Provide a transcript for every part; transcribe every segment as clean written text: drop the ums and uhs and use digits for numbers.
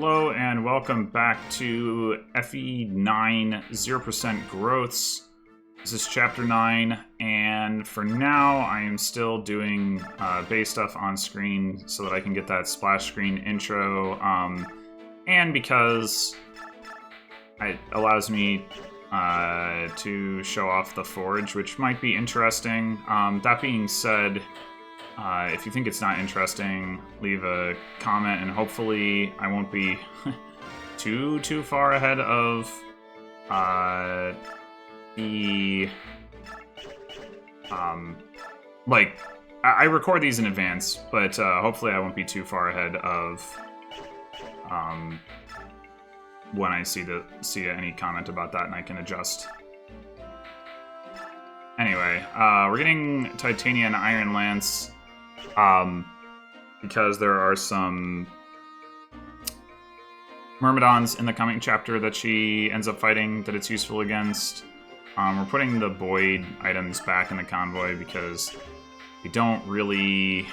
Hello and welcome back to FE9 0% Growths. This is Chapter 9, and for now I am still doing base stuff on screen so that I can get that splash screen intro, and because it allows me to show off the forge, which might be interesting. That being said, if you think it's not interesting, leave a comment, and hopefully I won't be too far ahead of I record these in advance, but hopefully I won't be too far ahead of when I see any comment about that, and I can adjust. Anyway, we're getting Titania and Iron Lance because there are some Myrmidons in the coming chapter that she ends up fighting that it's useful against. We're putting the Void items back in the convoy because they don't really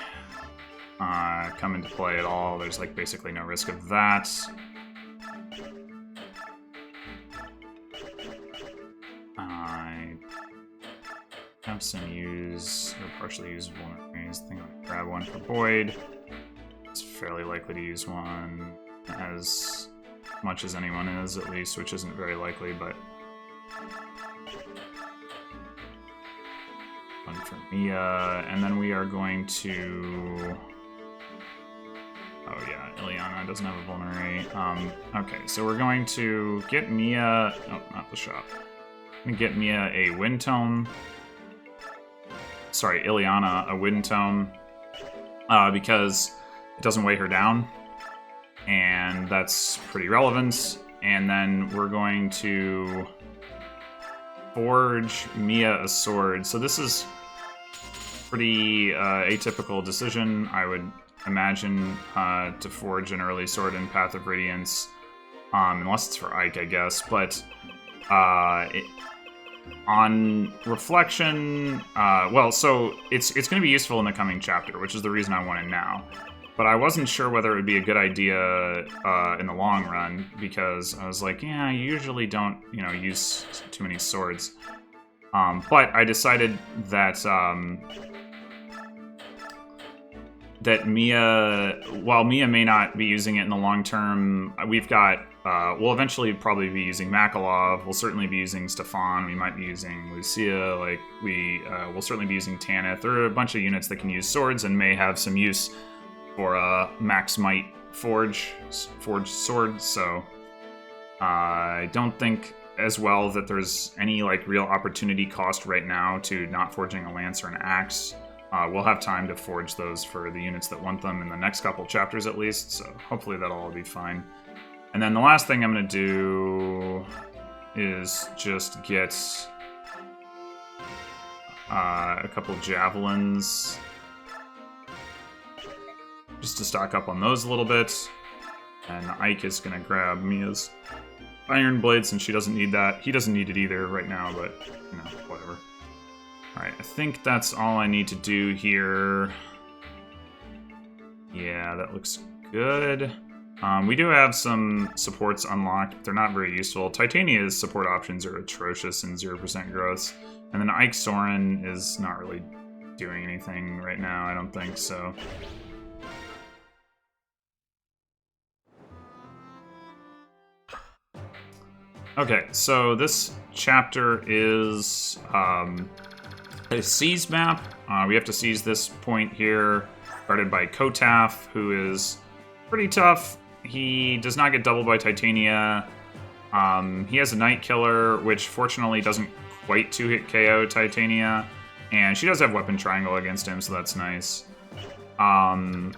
come into play at all. There's like basically no risk of that. I have some partially usable memories. I think I'll grab one for Void. It's fairly likely to use one as much as anyone is, at least, which isn't very likely, but one for Mia, and then we are going to... Oh yeah, Ileana doesn't have a vulnerary. Okay, so we're going to get Mia... Oh, not the shop. I'm gonna get Mia a Wind Tome. Sorry, Ileana a Wind Tome, because it doesn't weigh her down, and that's pretty relevant. And then we're going to forge Mia a sword. So this is pretty atypical decision, I would imagine, to forge an early sword in Path of Radiance, unless it's for Ike, I guess. But on reflection, so it's going to be useful in the coming chapter, which is the reason I want it now. But I wasn't sure whether it would be a good idea in the long run, because I was like, yeah, I usually don't, use too many swords. But I decided that that Mia, while Mia may not be using it in the long term, we've got, we'll eventually probably be using Makalov, we'll certainly be using Stefan, we might be using Lucia, we'll certainly be using Tanith. There are a bunch of units that can use swords and may have some use for Max Might forged sword, so I don't think as well that there's any real opportunity cost right now to not forging a lance or an axe. We'll have time to forge those for the units that want them in the next couple chapters at least, so hopefully that'll all be fine. And then the last thing I'm going to do is just get a couple javelins, just to stock up on those a little bit. And Ike is going to grab Mia's Iron Blade since she doesn't need that. He doesn't need it either right now, but, whatever. Alright, I think that's all I need to do here. Yeah, that looks good. We do have some supports unlocked. They're not very useful. Titania's support options are atrocious in 0% growths. And then Ike Soren is not really doing anything right now, I don't think, so... Okay, so this chapter is a seize map. We have to seize this point here, guarded by Kotaf, who is pretty tough. He does not get doubled by Titania. He has a Night Killer, which fortunately doesn't quite 2-hit KO Titania, and she does have Weapon Triangle against him, so that's nice.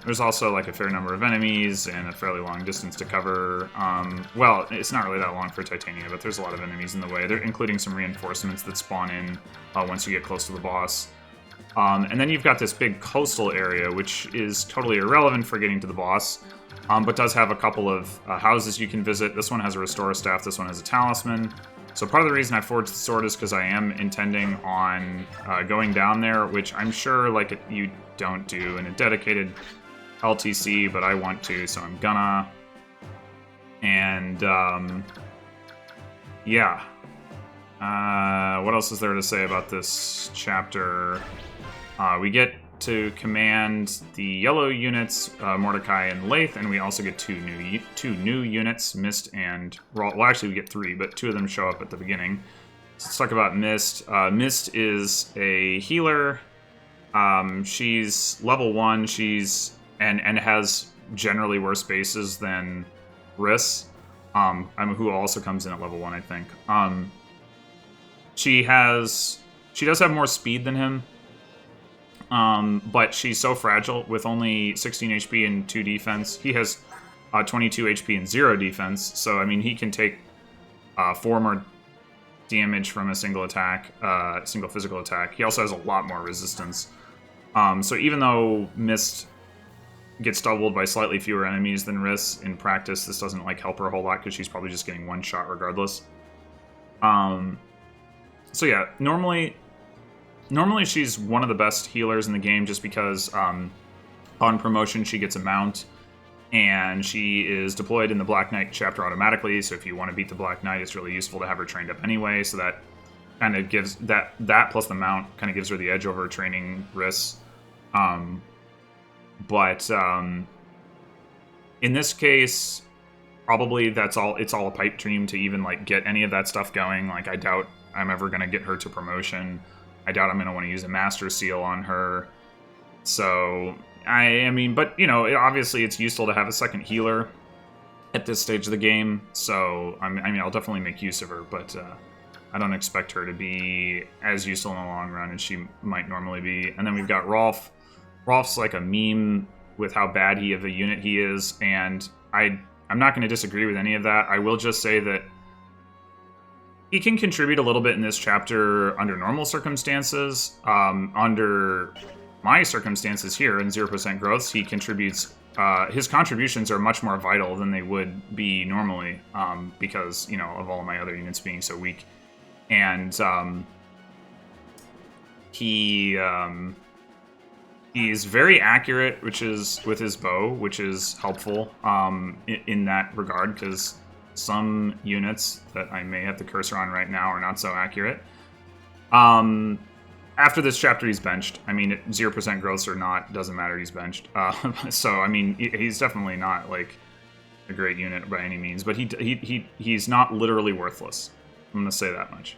There's also a fair number of enemies and a fairly long distance to cover. Well, it's not really that long for Titania, but there's a lot of enemies in the way, including some reinforcements that spawn in once you get close to the boss. And then you've got this big coastal area, which is totally irrelevant for getting to the boss, but does have a couple of houses you can visit. This one has a Restore Staff, this one has a Talisman. So part of the reason I forged the sword is because I am intending on going down there, which I'm sure you don't do in a dedicated LTC, but I want to, so I'm gonna. And, yeah. What else is there to say about this chapter? We get to command the yellow units, Mordecai and Lathe, and we also get two new units, Mist and Rolf. Well, actually, we get 3, but 2 of them show up at the beginning. So let's talk about Mist. Mist is a healer. She's level 1. She's and has generally worse bases than Riss, who also comes in at level 1, I think. She does have more speed than him. But she's so fragile with only 16 HP and 2 defense. He has 22 HP and 0 defense. So, I mean, he can take 4 more damage from a single attack, single physical attack. He also has a lot more resistance. So even though Mist gets doubled by slightly fewer enemies than Riss, in practice, this doesn't like help her a whole lot because she's probably just getting 1 shot regardless. So yeah, normally she's one of the best healers in the game just because on promotion she gets a mount and she is deployed in the Black Knight chapter automatically, so if you want to beat the Black Knight, it's really useful to have her trained up anyway, so that kind of gives that plus the mount kind of gives her the edge over training Riss. But in this case, probably it's all a pipe dream to even like get any of that stuff going. Like, I doubt I'm ever going to get her to promotion. I doubt I'm going to want to use a Master Seal on her. So, I mean, but, you know, obviously it's useful to have a second healer at this stage of the game. So, I mean, I'll definitely make use of her, but I don't expect her to be as useful in the long run as she might normally be. And then we've got Rolf. Rolf's like a meme with how bad of a unit he is, and I'm not going to disagree with any of that. I will just say that he can contribute a little bit in this chapter under normal circumstances. Under my circumstances here in 0% growths, he contributes. His contributions are much more vital than they would be normally because, you know, of all of my other units being so weak. And he's very accurate, which is with his bow, which is helpful in that regard, because some units that I may have the cursor on right now are not so accurate. After this chapter, he's benched. I mean, 0% growths or not, doesn't matter, he's benched. So, I mean, he's definitely not, like, a great unit by any means, but he's not literally worthless. I'm going to say that much.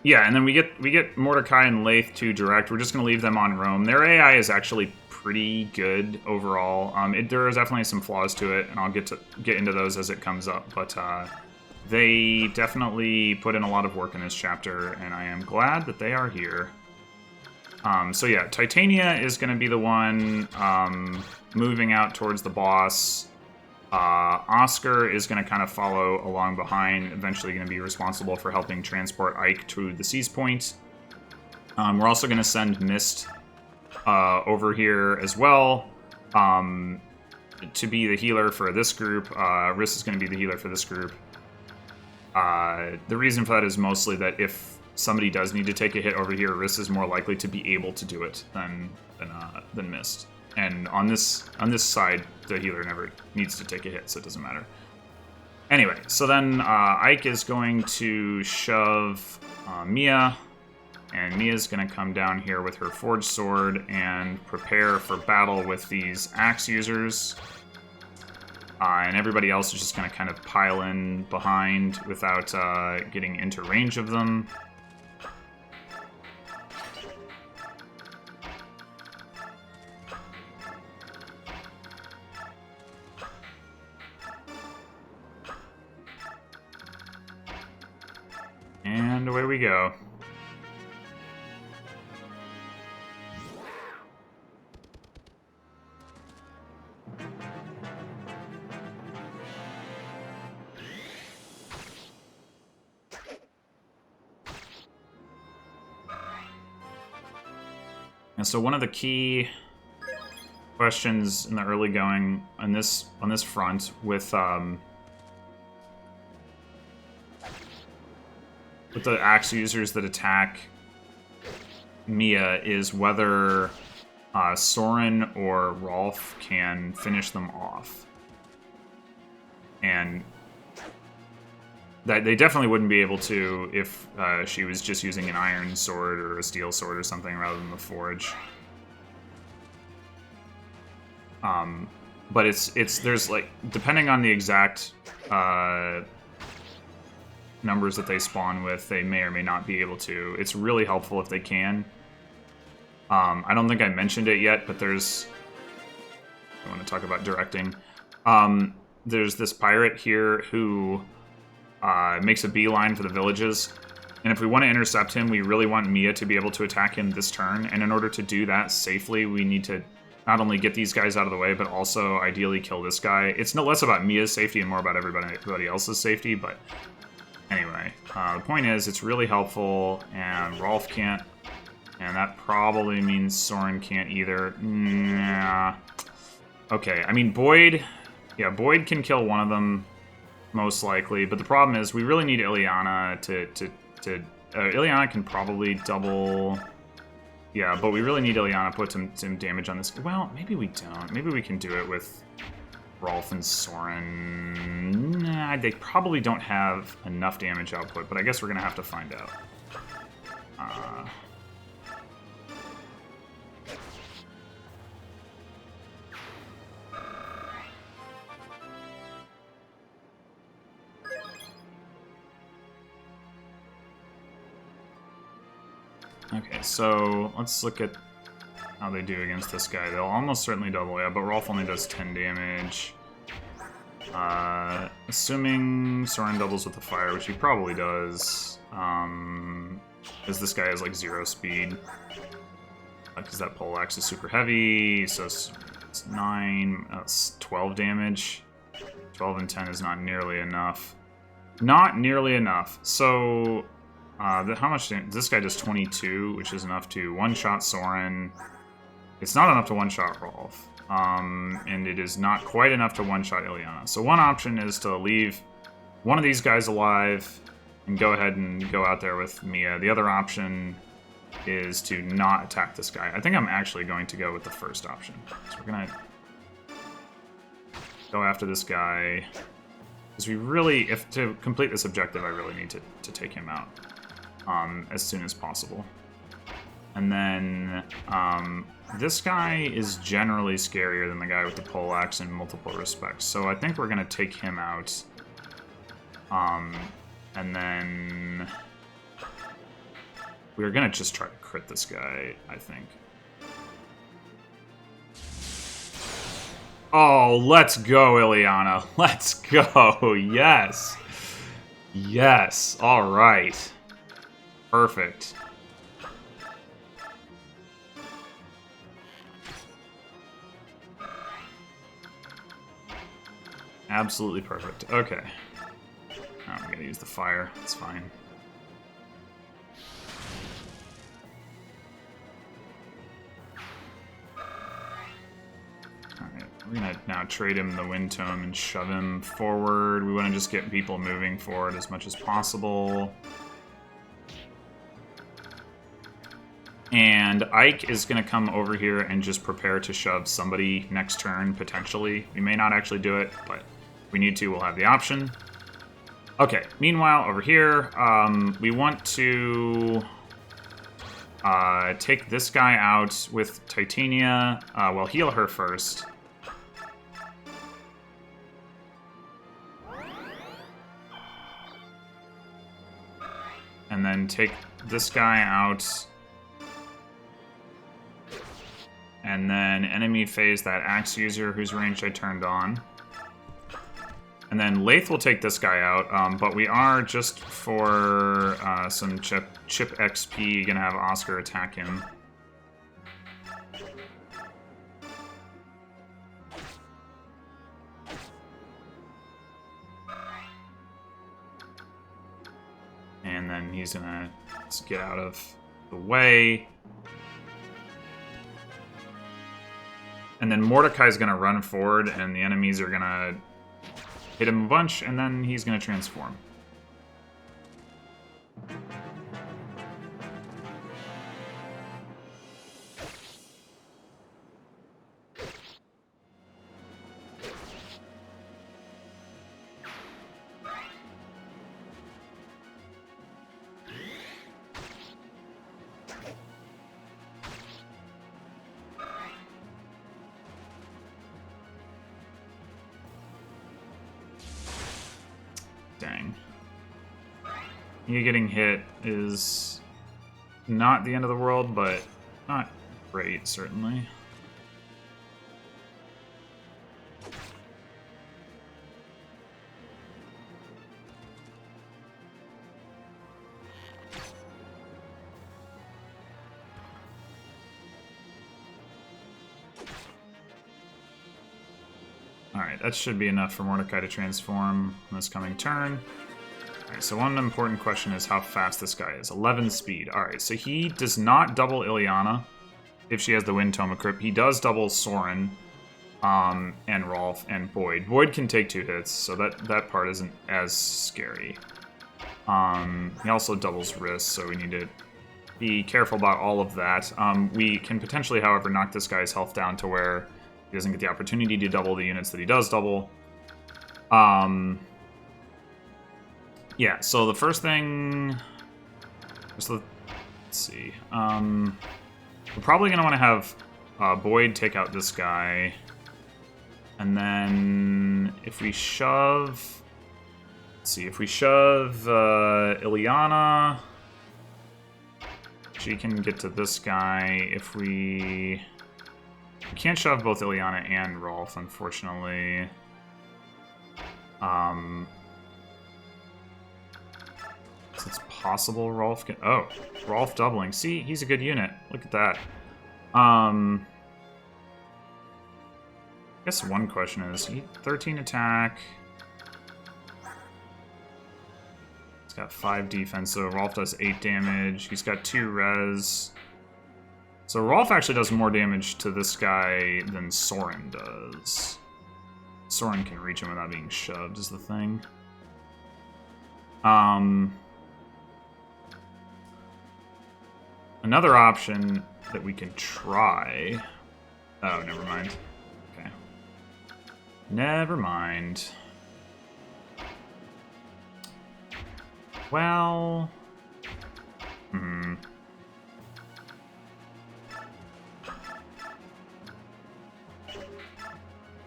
Yeah, and then we get Mordecai and Lathe to direct. We're just going to leave them on roam. Their AI is actually pretty good overall. There is definitely some flaws to it, and I'll get into those as it comes up. But they definitely put in a lot of work in this chapter, and I am glad that they are here. So yeah, Titania is going to be the one moving out towards the boss. Oscar is going to kind of follow along behind, eventually going to be responsible for helping transport Ike to the Seize Point. We're also going to send Mist over here as well to be the healer for this group. Riss is going to be the healer for this group. The reason for that is mostly that if somebody does need to take a hit over here, Riss is more likely to be able to do it than Mist. And on this side, the healer never needs to take a hit, so it doesn't matter. Anyway, so then Ike is going to shove Mia, and Mia's going to come down here with her forged sword and prepare for battle with these axe users. And everybody else is just going to kind of pile in behind without getting into range of them. And away we go. And so one of the key questions in the early going on this front with the axe users that attack Mia is whether Soren or Rolf can finish them off. And that they definitely wouldn't be able to if she was just using an iron sword or a steel sword or something rather than the forge. But there's like, depending on the exact numbers that they spawn with, they may or may not be able to. It's really helpful if they can. I don't think I mentioned it yet, but I want to talk about directing. There's this pirate here who makes a beeline for the villages. And if we want to intercept him, we really want Mia to be able to attack him this turn. And in order to do that safely, we need to not only get these guys out of the way, but also ideally kill this guy. It's no less about Mia's safety and more about everybody else's safety, but anyway. The point is, it's really helpful, and Rolf can't, and that probably means Soren can't either. Nah. Okay, I mean, Boyd can kill one of them, most likely, but the problem is we really need Ileana to Ileana can probably double... Yeah, but we really need Ileana to put some damage on this. Well, maybe we don't. Maybe we can do it with Rolf and Soren. Nah, they probably don't have enough damage output, but I guess we're going to have to find out. Okay, so let's look at how they do against this guy. They'll almost certainly double, yeah, but Rolf only does 10 damage. Assuming Soren doubles with the fire, which he probably does, because this guy has like 0 speed. Because that poleaxe is super heavy, so it's 9, that's 12 damage. 12 and 10 is not nearly enough. Not nearly enough. So... how much damage? This guy does 22, which is enough to one-shot Soren. It's not enough to one-shot Rolf. And it is not quite enough to one-shot Ileana. So one option is to leave one of these guys alive and go ahead and go out there with Mia. The other option is to not attack this guy. I think I'm actually going to go with the first option. So we're going to go after this guy. Because we really, to complete this objective, I really need to take him out. As soon as possible. And then this guy is generally scarier than the guy with the poleaxe in multiple respects. So I think we're going to take him out. And then we're going to just try to crit this guy, I think. Oh, let's go, Ileana. Let's go. Yes. Yes. All right. Perfect. Absolutely perfect. Okay. Oh, we gotta use the fire. That's fine. Alright, we're gonna now trade him the Wind Tome and shove him forward. We want to just get people moving forward as much as possible. And Ike is going to come over here and just prepare to shove somebody next turn, potentially. We may not actually do it, but if we need to, we'll have the option. Okay, meanwhile, over here, we want to take this guy out with Titania. Well, heal her first. And then take this guy out. And then enemy phase that axe user whose range I turned on. And then Laith will take this guy out, but we are, just for some chip XP, gonna have Oscar attack him. And then he's gonna just get out of the way. And then Mordecai's going to run forward, and the enemies are going to hit him a bunch, and then he's going to transform. Mia getting hit is not the end of the world, but not great, certainly. Alright, that should be enough for Mordecai to transform on this coming turn. Alright, so one important question is how fast this guy is. 11 speed. Alright, so he does not double Ileana if she has the Wind Tome equipped. He does double Soren, and Rolf, and Boyd. Boyd can take 2 hits, so that part isn't as scary. He also doubles wrist, so we need to be careful about all of that. We can potentially, however, knock this guy's health down to where he doesn't get the opportunity to double the units that he does double. Yeah, so the first thing... let's see. We're probably going to want to have Boyd take out this guy. And then if we shove... let's see, if we shove Ileana, she can get to this guy. If we can't shove both Ileana and Rolf, unfortunately. So it's possible Rolf can... oh, Rolf doubling. See, he's a good unit. Look at that. I guess one question is, he 13 attack. He's got 5 defense, so Rolf does 8 damage. He's got 2 res. So Rolf actually does more damage to this guy than Soren does. Soren can reach him without being shoved, is the thing. Another option that we can try... oh, never mind. Okay. Never mind. Well...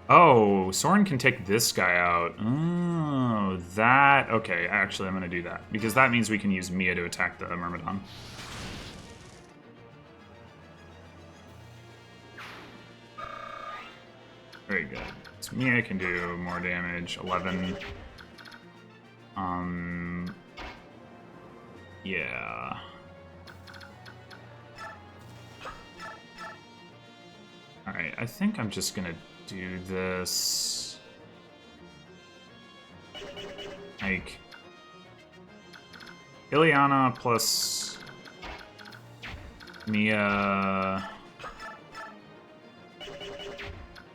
oh, Soren can take this guy out. Oh, that... okay, actually, I'm going to do that. Because that means we can use Mia to attack the Myrmidon. Very good. So Mia can do more damage. 11. Yeah. Alright, I think I'm just gonna do this. Like... Ileana plus... Mia...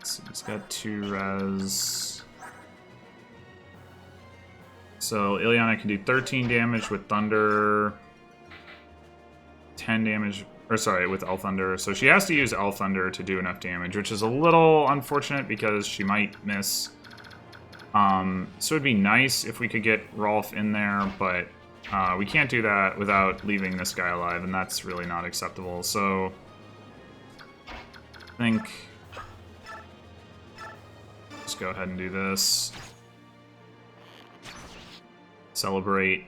so he's got 2 res. So Ileana can do 13 damage with Thunder, 10 damage, or sorry, with L Thunder. So she has to use L Thunder to do enough damage, which is a little unfortunate because she might miss. So it'd be nice if we could get Rolf in there, but we can't do that without leaving this guy alive, and that's really not acceptable. So I think... let's go ahead and do this. Celebrate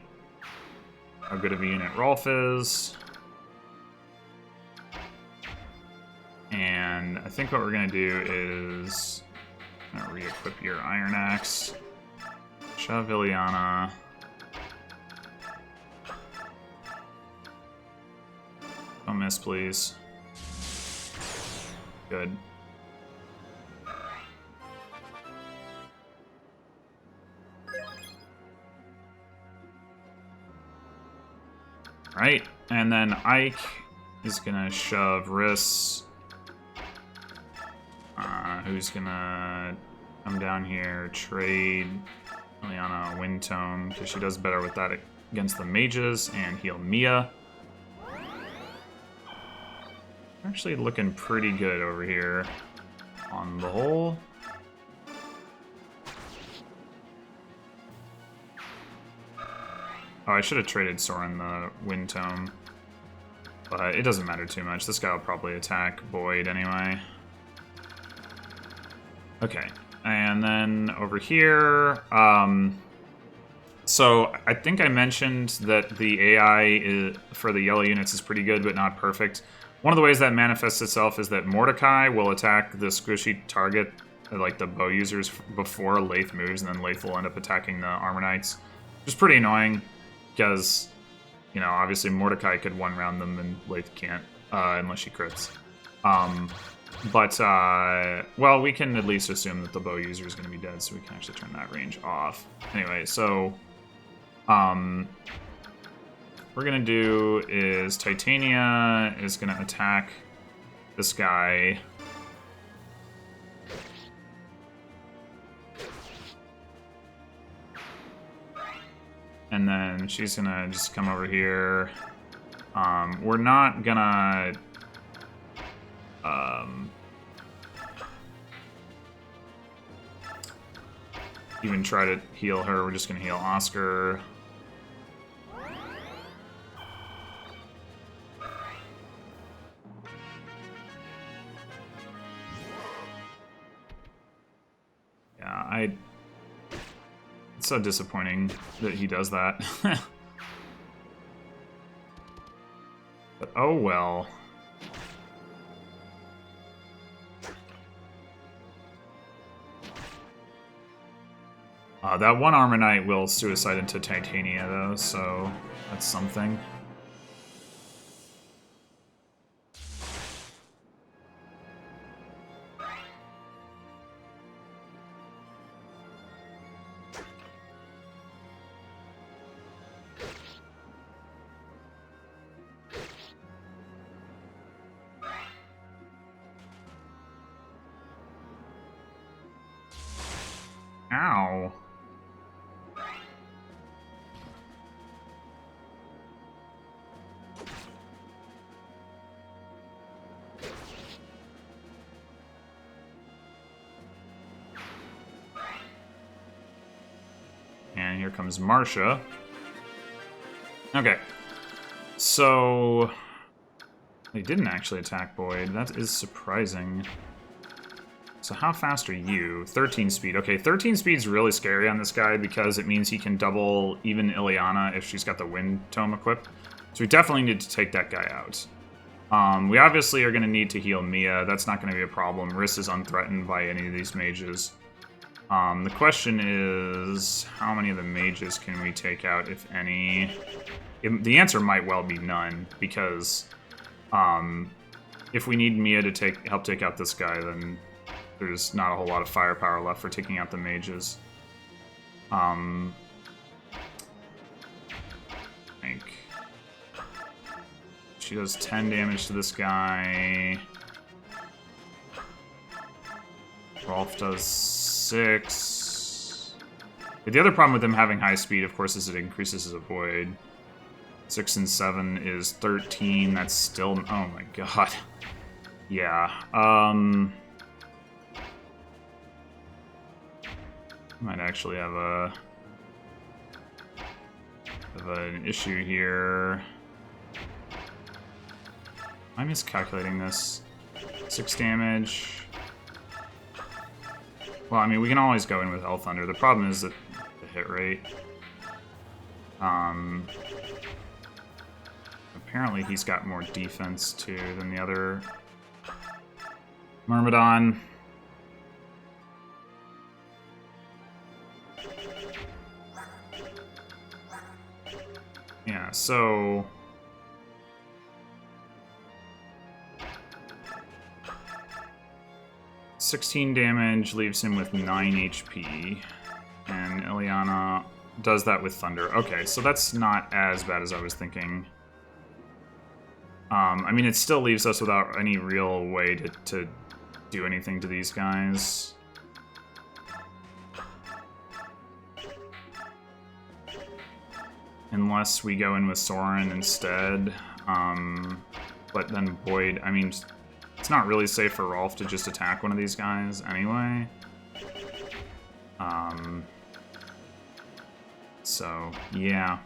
how good of a unit Rolf is. And I think what we're going to do is re-equip your Iron Axe. Shove Ileana. Don't miss, please. Good. Right, and then Ike is gonna shove Riss, who's gonna come down here, trade Ileana Wind Tome, because she does better with that against the mages, and heal Mia. Actually looking pretty good over here on the whole. Oh, I should have traded Soren the Wind Tome, but it doesn't matter too much. This guy will probably attack Boyd anyway. Okay, and then over here, So I think I mentioned that the AI for the yellow units is pretty good, but not perfect. One of the ways that manifests itself is that Mordecai will attack the squishy target, like the bow users, before Lathe moves, and then Lathe will end up attacking the Armor Knights. Which is pretty annoying, because, you know, obviously Mordecai could one-round them, and Lathe can't, unless she crits. Well, we can at least assume that the bow user is going to be dead, so we can actually turn that range off. Anyway, so... we're gonna do is Titania is gonna attack this guy. And then she's gonna just come over here. We're not gonna even try to heal her. We're just gonna heal Oscar. It's so disappointing that he does that. But oh well. That one Armor Knight will suicide into Titania though, so that's something. Ow. And here comes Marsha. Okay. So... They didn't actually attack Boyd. That is surprising. So how fast are you? 13 speed. Okay, 13 speed's really scary on this guy because it means he can double even Ileana if she's got the Wind Tome equipped. So we definitely need to take that guy out. We obviously are going to need to heal Mia. That's not going to be a problem. Riss is unthreatened by any of these mages. The question is, how many of the mages can we take out, if any? The answer might well be none, because if we need Mia to help take out this guy, then there's not a whole lot of firepower left for taking out the mages. I think she does 10 damage to this guy. Rolf does 6. But the other problem with him having high speed, of course, is it increases his avoid. 6 and 7 is 13. That's still... Oh my god. Yeah. Might actually have an issue here. I'm miscalculating this. 6 damage. Well, I mean, we can always go in with Hell Thunder. The problem is that the hit rate. Apparently he's got more defense, too, than the other Myrmidon. Yeah, so... ...16 damage leaves him with 9 HP. And Ileana does that with Thunder. Okay, so that's not as bad as I was thinking. I mean, it still leaves us without any real way to do anything to these guys. Unless we go in with Soren instead. But then Boyd, I mean, it's not really safe for Rolf to just attack one of these guys anyway. So, yeah.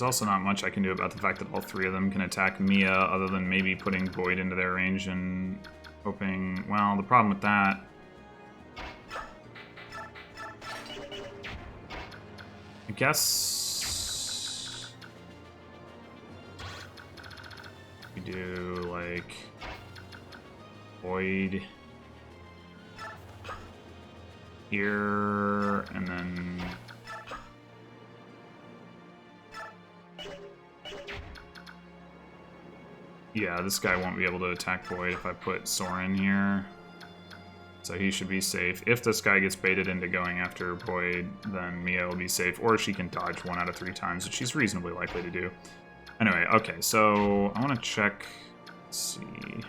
There's also not much I can do about the fact that all three of them can attack Mia, other than maybe putting Void into their range and hoping... Well, the problem with that... I guess... we do, like... Void... here, and then... Yeah, this guy won't be able to attack Void if I put Soren here. So he should be safe. If this guy gets baited into going after Void, then Mia will be safe. Or she can dodge 1 out of 3 times, which she's reasonably likely to do. Anyway, okay, so I want to check... Let's see...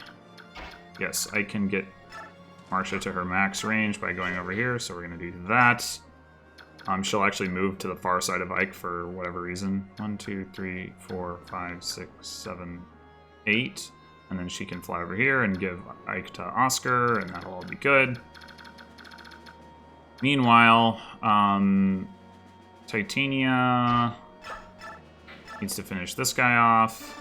Yes, I can get Marsha to her max range by going over here, so we're going to do that. She'll actually move to the far side of Ike for whatever reason. 1, 2, 3, 4, 5, 6, 7... 8, and then she can fly over here and give Ike to Oscar, and that'll all be good. Meanwhile, Titania needs to finish this guy off.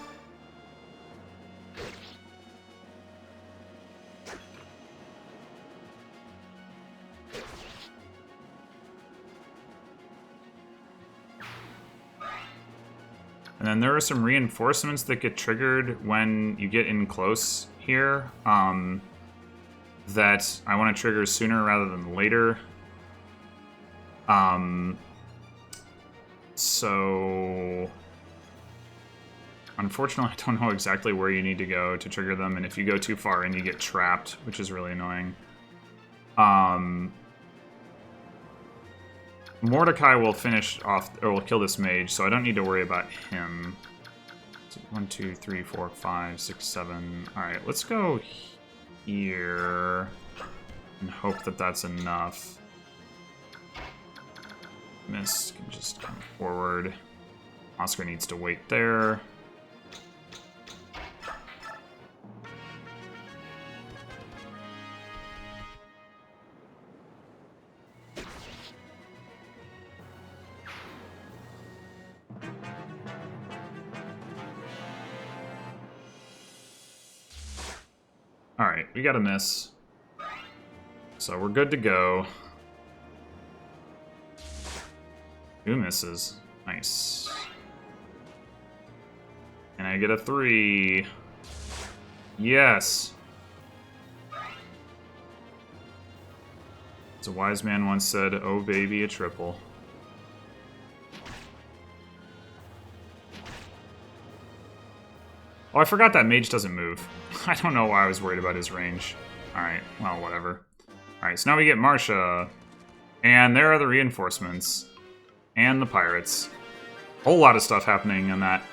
And then there are some reinforcements that get triggered when you get in close here that I want to trigger sooner rather than later. So unfortunately, I don't know exactly where you need to go to trigger them, and if you go too far in, you get trapped, which is really annoying. Mordecai will finish off, or will kill this mage, so I don't need to worry about him. So 1, 2, 3, 4, 5, 6, 7. Alright, let's go here and hope that that's enough. Mist can just come forward. Oscar needs to wait there. Alright, we got a miss. So we're good to go. 2 misses. Nice. And I get a 3. Yes! As a wise man once said, oh baby, a triple. Oh, I forgot that mage doesn't move. I don't know why I was worried about his range. Alright, well, whatever. Alright, so now we get Marsha. And there are the reinforcements. And the pirates. Whole lot of stuff happening on that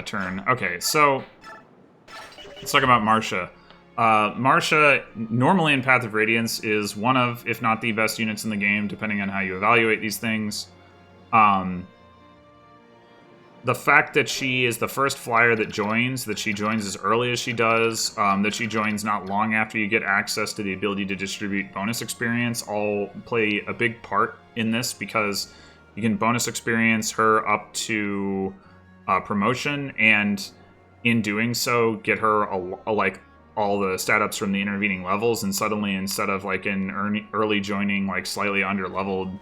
turn. Okay, so let's talk about Marsha. Marsha, normally in Path of Radiance, is one of, if not the best units in the game, depending on how you evaluate these things. The fact that she is the first flyer that she joins as early as she does, that she joins not long after you get access to the ability to distribute bonus experience, all play a big part in this, because you can bonus experience her up to promotion, and in doing so, get her like all the stat ups from the intervening levels, and suddenly, instead of like an early joining, like slightly under-leveled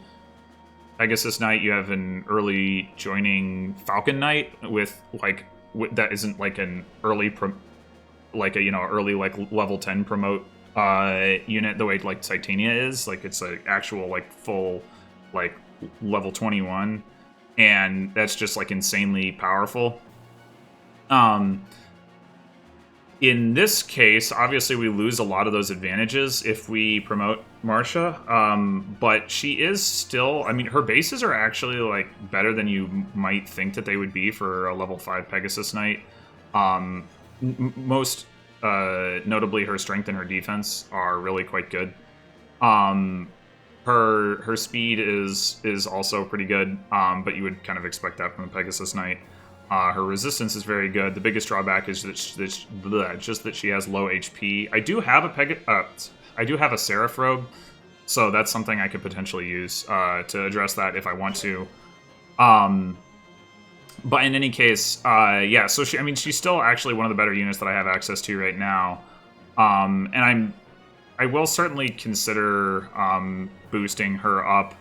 Pegasus Knight, you have an early joining Falcon Knight with like that isn't like an early early like level 10 promote unit the way like Titania is. Like it's an actual like full like level 21, and that's just like insanely powerful. In this case, obviously we lose a lot of those advantages if we promote Marsha, but she is still, I mean, her bases are actually like better than you might think that they would be for a level 5 Pegasus Knight. Most notably, her strength and her defense are really quite good. Her speed is also pretty good, but you would kind of expect that from a Pegasus Knight. Her resistance is very good. The biggest drawback is that just that she has low HP. I do have a Seraph Robe, so that's something I could potentially use to address that if I want to. But in any case, yeah, so she's still actually one of the better units that I have access to right now. And I will certainly consider boosting her up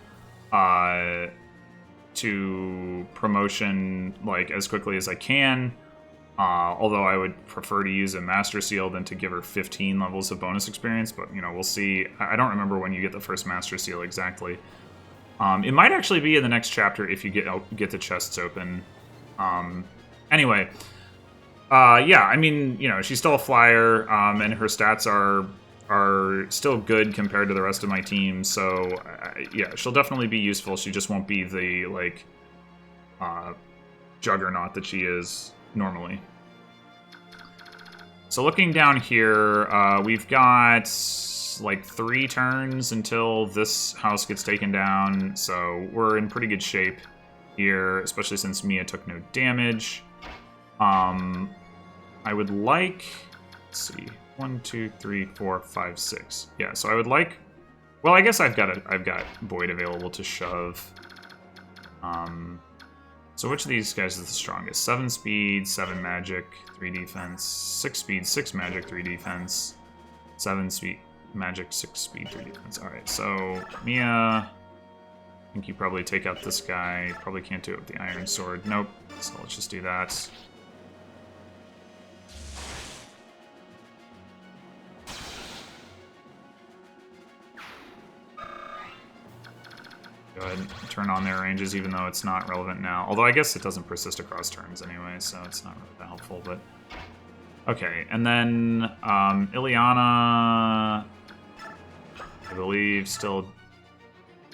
to promotion like as quickly as I can. Although I would prefer to use a Master Seal than to give her 15 levels of bonus experience, but we'll see. I don't remember when you get the first Master Seal exactly. It might actually be in the next chapter if you get the chests open. Anyway, yeah, I mean, she's still a flyer, and her stats are still good compared to the rest of my team. So yeah, she'll definitely be useful. She just won't be the like juggernaut that she is normally. So looking down here, we've got like 3 turns until this house gets taken down, so we're in pretty good shape here, especially since Mia took no damage. I would like, let's see, 1, 2, 3, 4, 5, 6. Yeah, so I would like, well, I guess I've got Void available to shove. So which of these guys is the strongest? 7 speed, 7 magic, 3 defense, 6 speed, 6 magic, 3 defense, 7 speed, magic, 6 speed, 3 defense. Alright, so Mia, I think you probably take out this guy. Probably can't do it with the Iron Sword. Nope, so let's just do that. Go ahead and turn on their ranges, even though it's not relevant now. Although I guess it doesn't persist across turns anyway, so it's not really that helpful. But okay, and then Ileana, I believe, still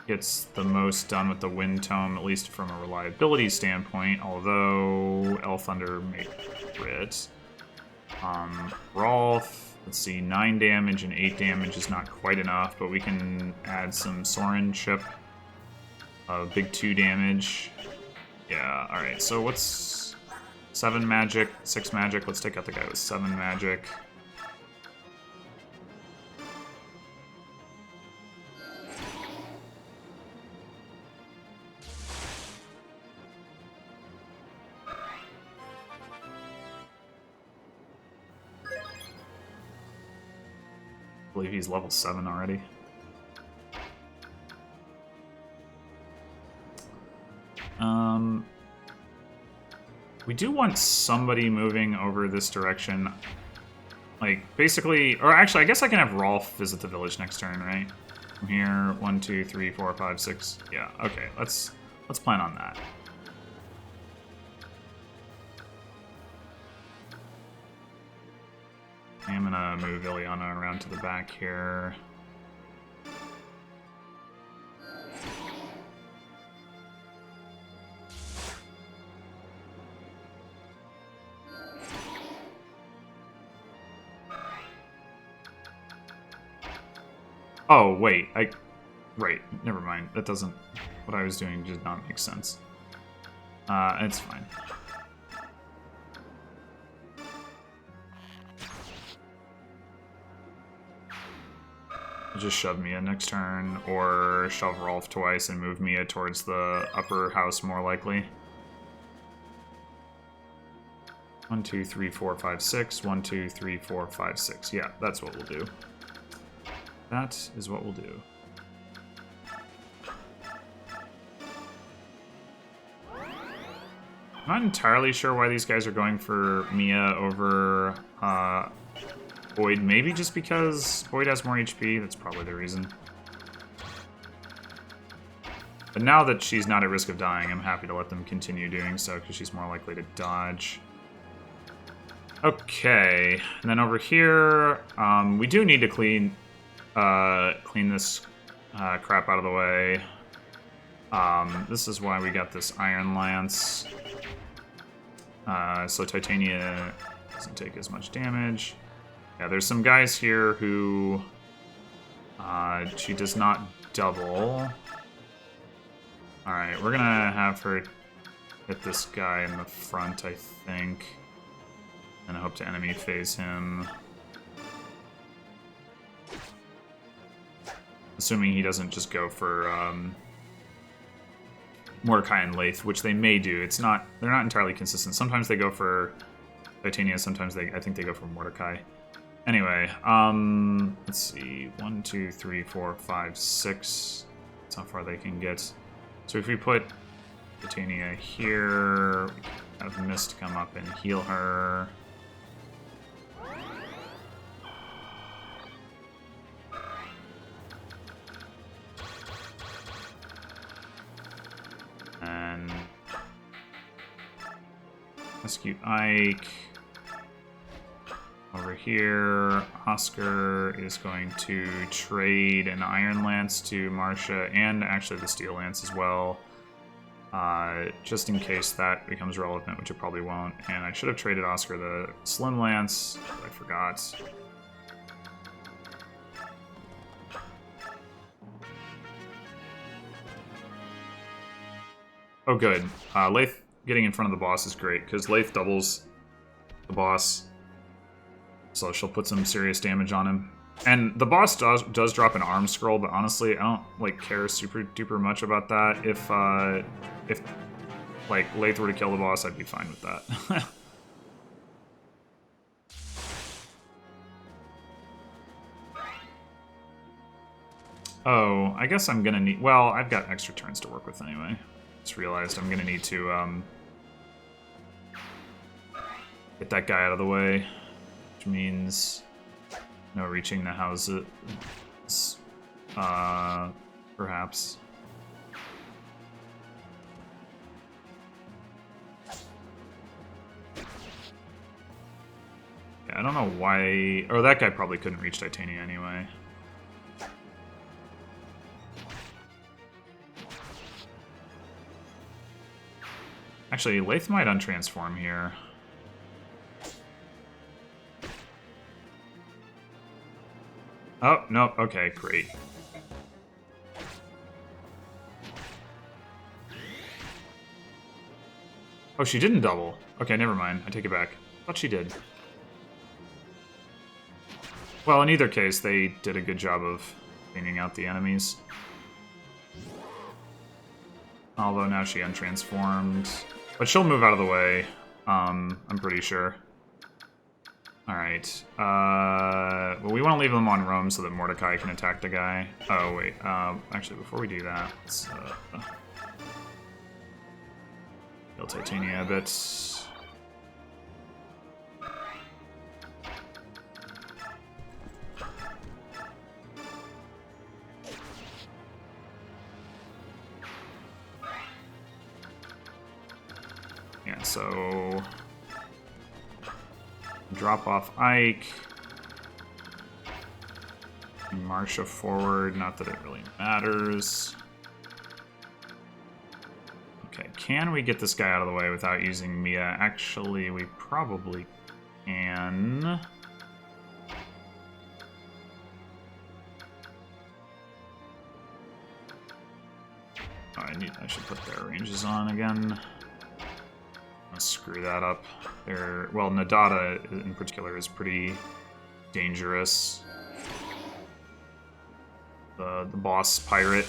gets the most done with the Wind Tome, at least from a reliability standpoint. Although Thunder may crit. Rolf, let's see, 9 damage and 8 damage is not quite enough, but we can add some Sorin chip. Big 2 damage. Yeah, alright, so what's 7 magic, 6 magic? Let's take out the guy with 7 magic. I believe he's level 7 already. We do want somebody moving over this direction. Like, basically, or actually, I guess I can have Rolf visit the village next turn, right? From here, 1, 2, 3, 4, 5, 6. Yeah, okay, let's plan on that. I'm gonna move Ileana around to the back here. Oh, wait, right, never mind. That doesn't, what I was doing did not make sense. It's fine. Just shove Mia next turn, or shove Rolf twice and move Mia towards the upper house more likely. 1, 2, 3, 4, 5, 6. 1, 2, 3, 4, 5, 6. Yeah, that's what we'll do. That is what we'll do. I'm not entirely sure why these guys are going for Mia over Void. Maybe just because Void has more HP. That's probably the reason. But now that she's not at risk of dying, I'm happy to let them continue doing so because she's more likely to dodge. Okay, and then over here, we do need to clean this crap out of the way. This is why we got this Iron Lance. So Titania doesn't take as much damage. Yeah, there's some guys here who she does not double. Alright, we're gonna have her hit this guy in the front, I think. And I hope to enemy phase him. Assuming he doesn't just go for Mordecai and Leith, which they may do. They're not entirely consistent. Sometimes they go for Titania, sometimes I think they go for Mordecai. Anyway, let's see. 1, 2, 3, 4, 5, 6. That's how far they can get. So if we put Titania here, we can have Mist come up and heal her. And Rescue Ike. Over here, Oscar is going to trade an Iron Lance to Marsha, and actually the Steel Lance as well. Just in case that becomes relevant, which it probably won't. And I should have traded Oscar the Slim Lance, but I forgot. Oh, good. Leith getting in front of the boss is great, because Leith doubles the boss. So she'll put some serious damage on him. And the boss does drop an arm scroll, but honestly, I don't care super duper much about that. If Leith were to kill the boss, I'd be fine with that. Oh, I guess I'm gonna need... Well, I've got extra turns to work with anyway. Just realized I'm gonna need to get that guy out of the way. Which means no reaching the houses, perhaps. Yeah, I don't know why... Oh, that guy probably couldn't reach Titania anyway. Actually, Leith might untransform here. Oh, no, okay, great. Oh, she didn't double. Okay, never mind. I take it back. I thought she did. Well, in either case, they did a good job of cleaning out the enemies. Although now she untransformed. But she'll move out of the way, I'm pretty sure. Alright. Well, we want to leave them on roam so that Mordecai can attack the guy. Oh, wait. Actually, before we do that, let's heal Titania a bit. Yeah, so... Drop off Ike. Marsha forward, not that it really matters. Okay, can we get this guy out of the way without using Mia? Actually, we probably can. Oh, I should put their ranges on again. Screw that up. Well, Nadada in particular is pretty dangerous. The boss pirate.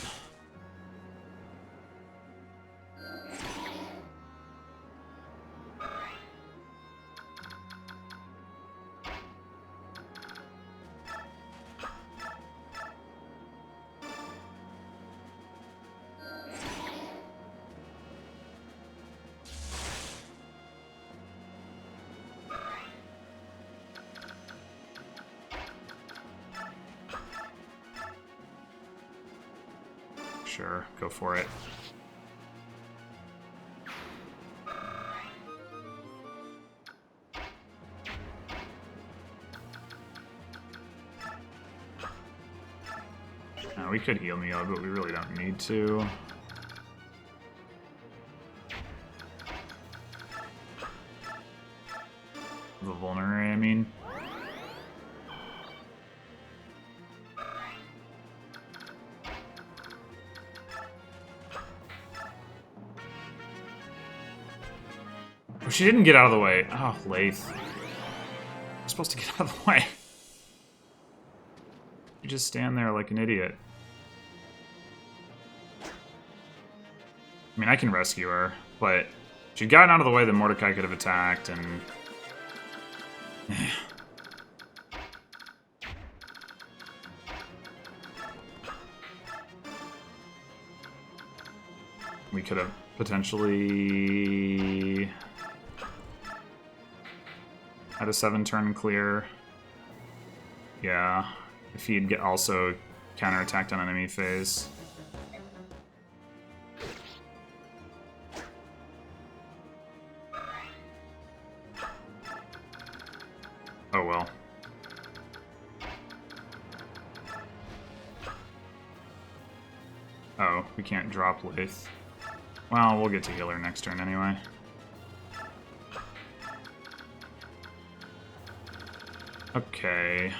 Sure, go for it. Now, we could heal Mia, but we really don't need to. The vulnerary, I mean. She didn't get out of the way. Oh, Leith. You're supposed to get out of the way. You just stand there like an idiot. I mean, I can rescue her, but if she'd gotten out of the way, then Mordecai could have attacked, and... we could have potentially had a 7-turn clear. Yeah, if he'd get also counterattacked on enemy phase. Oh well. Oh, we can't drop Lathe. Well, we'll get to heal her next turn anyway. Okay.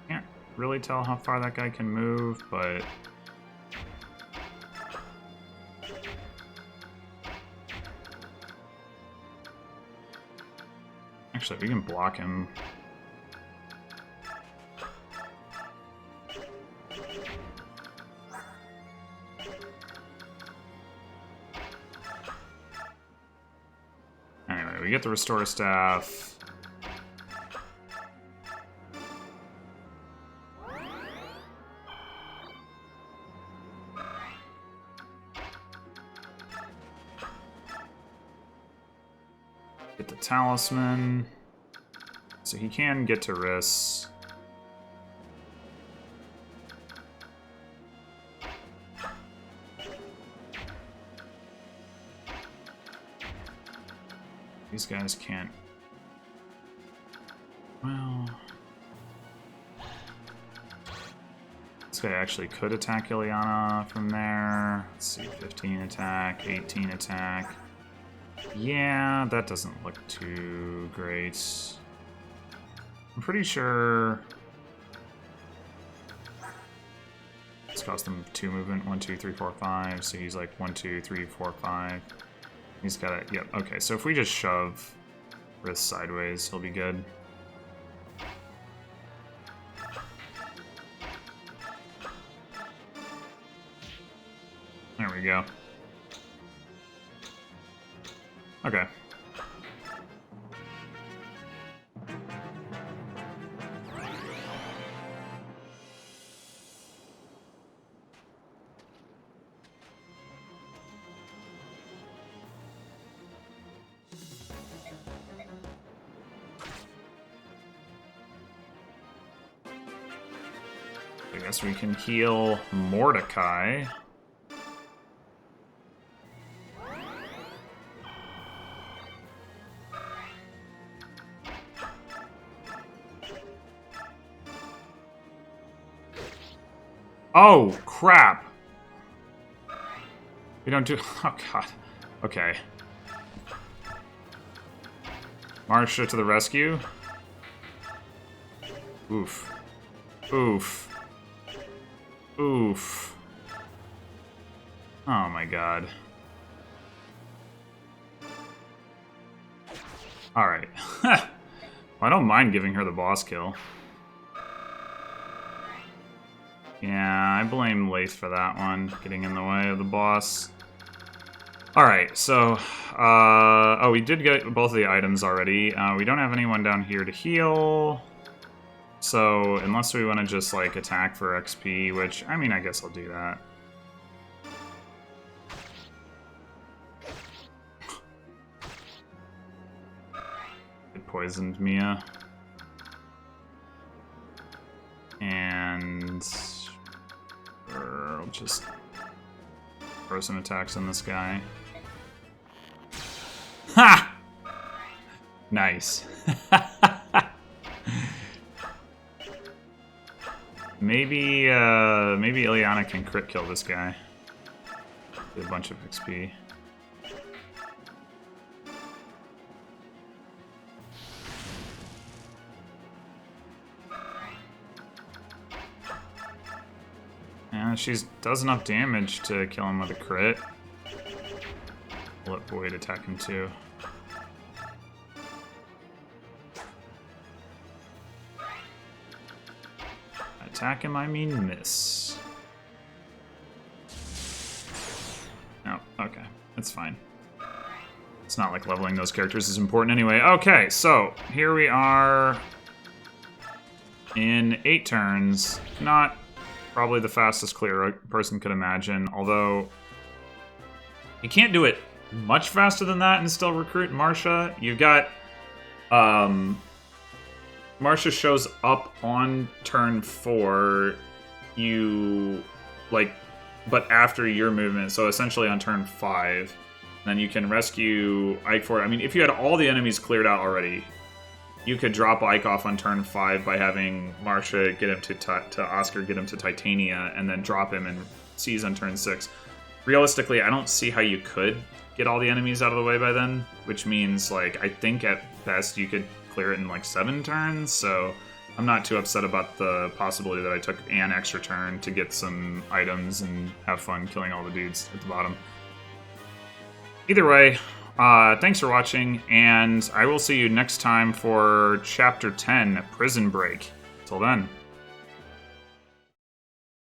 Can't really tell how far that guy can move, but... actually, we can block him. Anyway, we get the Restore Staff. Get the Talisman. So he can get to Riss. These guys can't... well... this guy actually could attack Ileana from there. Let's see, 15 attack, 18 attack. Yeah, that doesn't look too great. I'm pretty sure... it's cost him 2 movement, 1, 2, 3, 4, 5, so he's like 1, 2, 3, 4, 5. He's got it. Yep. Okay. So if we just shove wrist sideways, he'll be good. There we go. Okay. I guess we can heal Mordecai. Oh, crap! We don't do... oh, God. Okay. Marsha to the rescue. Oof. Oof. Oof. Oh my god. Alright. Well, I don't mind giving her the boss kill. Yeah, I blame Lace for that one, getting in the way of the boss. Alright, so... oh, we did get both of the items already. We don't have anyone down here to heal. So, unless we want to just, like, attack for XP, which, I mean, I guess I'll do that. It poisoned Mia. And... I'll just throw some attacks on this guy. Ha! Nice. Maybe Ileana can crit kill this guy. Get a bunch of XP. Yeah, she does enough damage to kill him with a crit. I'll let Void attack him too. attack him, I mean miss. Oh, okay. That's fine. It's not like leveling those characters is important anyway. Okay, so here we are in 8 turns. Not probably the fastest clear a person could imagine, although you can't do it much faster than that and still recruit Marsha. You've got Marsha shows up on turn 4, but after your movement, so essentially on turn 5. Then you can rescue Ike for it. I mean, if you had all the enemies cleared out already, you could drop Ike off on turn 5 by having Marsha get him to Oscar, get him to Titania, and then drop him and seize on turn 6. Realistically, I don't see how you could get all the enemies out of the way by then, which means, like, I think at best you could clear it in, like, 7 turns, so I'm not too upset about the possibility that I took an extra turn to get some items and have fun killing all the dudes at the bottom. Either way, thanks for watching, and I will see you next time for Chapter 10, Prison Break. Till then.